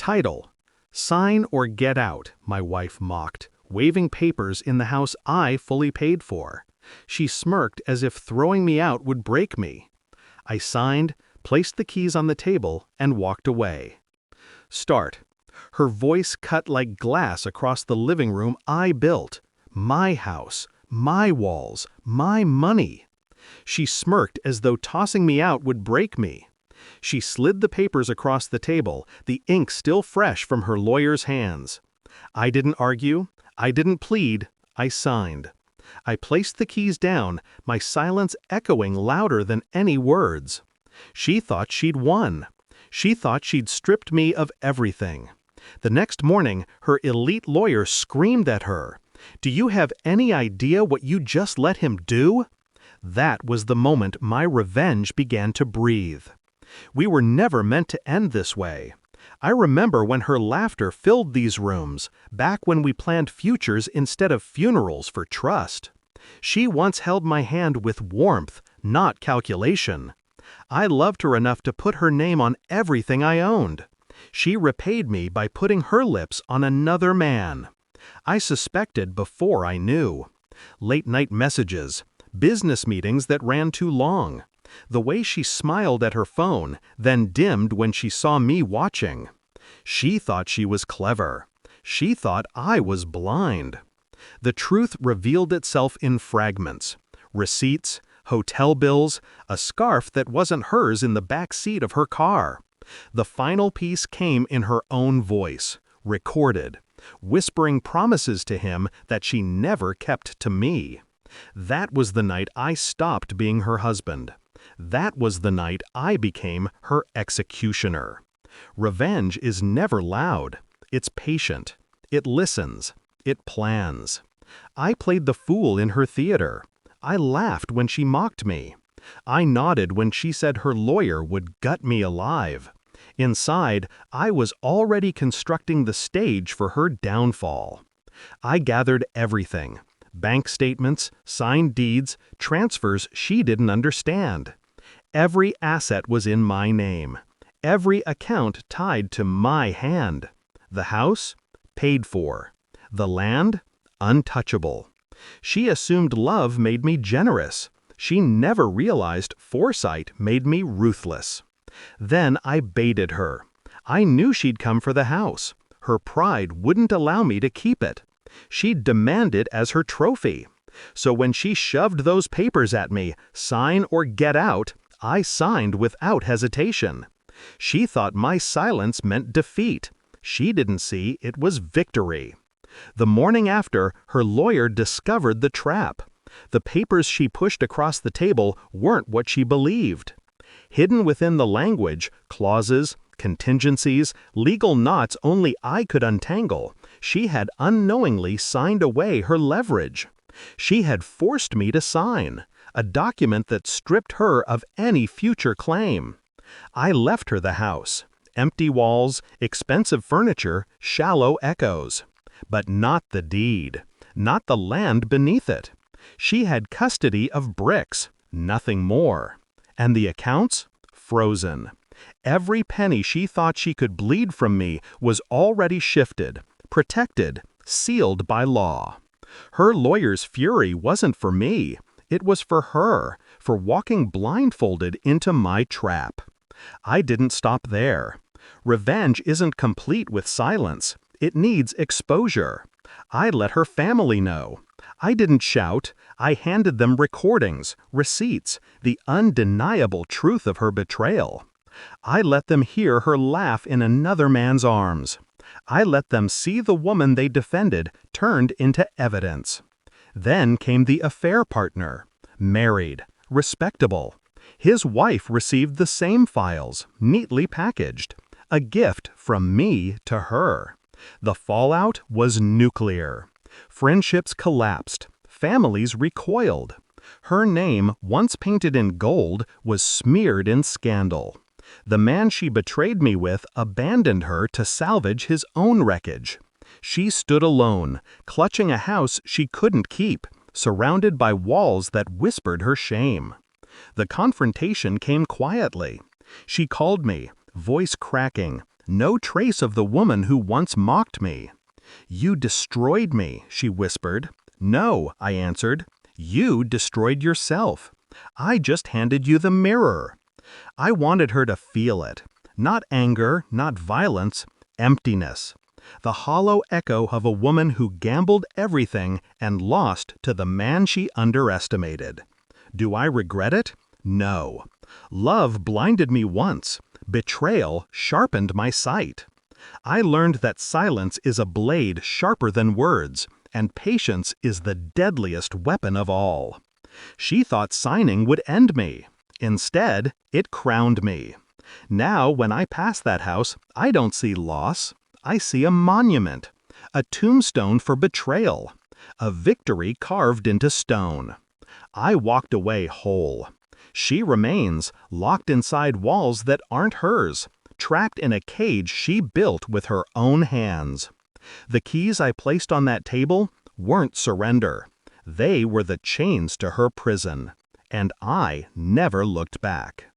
Title: Sign or Get Out, my wife mocked, waving papers in the house I fully paid for. She smirked as if throwing me out would break me. I signed, placed the keys on the table, and walked away. Start. Her voice cut like glass across the living room I built. My house, my walls, my money. She smirked as though tossing me out would break me. She slid the papers across the table, the ink still fresh from her lawyer's hands. I didn't argue, I didn't plead, I signed. I placed the keys down, my silence echoing louder than any words. She thought she'd won. She thought she'd stripped me of everything. The next morning, her elite lawyer screamed at her, "Do you have any idea what you just let him do?" That was the moment my revenge began to breathe. We were never meant to end this way. I remember when her laughter filled these rooms, back when we planned futures instead of funerals for trust. She once held my hand with warmth, not calculation. I loved her enough to put her name on everything I owned. She repaid me by putting her lips on another man. I suspected before I knew. Late-night messages, business meetings that ran too long. The way she smiled at her phone, then dimmed when she saw me watching. She thought she was clever. She thought I was blind. The truth revealed itself in fragments. Receipts, hotel bills, a scarf that wasn't hers in the back seat of her car. The final piece came in her own voice, recorded, whispering promises to him that she never kept to me. That was the night I stopped being her husband. That was the night I became her executioner. Revenge is never loud. It's patient. It listens. It plans. I played the fool in her theater. I laughed when she mocked me. I nodded when she said her lawyer would gut me alive. Inside, I was already constructing the stage for her downfall. I gathered everything. Bank statements, signed deeds, transfers she didn't understand. Every asset was in my name. Every account tied to my hand. The house? Paid for. The land? Untouchable. She assumed love made me generous. She never realized foresight made me ruthless. Then I baited her. I knew she'd come for the house. Her pride wouldn't allow me to keep it. She'd demand it as her trophy. So when she shoved those papers at me, sign or get out, I signed without hesitation. She thought my silence meant defeat. She didn't see it was victory. The morning after, her lawyer discovered the trap. The papers she pushed across the table weren't what she believed. Hidden within the language, clauses, contingencies, legal knots only I could untangle, she had unknowingly signed away her leverage. She had forced me to sign, a document that stripped her of any future claim. I left her the house. Empty walls, expensive furniture, shallow echoes. But not the deed, not the land beneath it. She had custody of bricks, nothing more. And the accounts? Frozen. Every penny she thought she could bleed from me was already shifted, protected, sealed by law. Her lawyer's fury wasn't for me. It was for her, for walking blindfolded into my trap. I didn't stop there. Revenge isn't complete with silence. It needs exposure. I let her family know. I didn't shout. I handed them recordings, receipts, the undeniable truth of her betrayal. I let them hear her laugh in another man's arms. I let them see the woman they defended turned into evidence. Then came the affair partner, married, respectable. His wife received the same files, neatly packaged. A gift from me to her. The fallout was nuclear. Friendships collapsed. Families recoiled. Her name, once painted in gold, was smeared in scandal. The man she betrayed me with abandoned her to salvage his own wreckage. She stood alone, clutching a house she couldn't keep, surrounded by walls that whispered her shame. The confrontation came quietly. She called me, voice cracking, No trace of the woman who once mocked me. "You destroyed me," she whispered. "No," I answered. "You destroyed yourself. I just handed you the mirror." I wanted her to feel it. Not anger, not violence, emptiness. The hollow echo of a woman who gambled everything and lost to the man she underestimated. Do I regret it? No. Love blinded me once. Betrayal sharpened my sight. I learned that silence is a blade sharper than words, and patience is the deadliest weapon of all. She thought signing would end me. Instead, it crowned me. Now, when I pass that house, I don't see loss. I see a monument, a tombstone for betrayal, a victory carved into stone. I walked away whole. She remains, locked inside walls that aren't hers, trapped in a cage she built with her own hands. The keys I placed on that table weren't surrender. They were the chains to her prison, and I never looked back.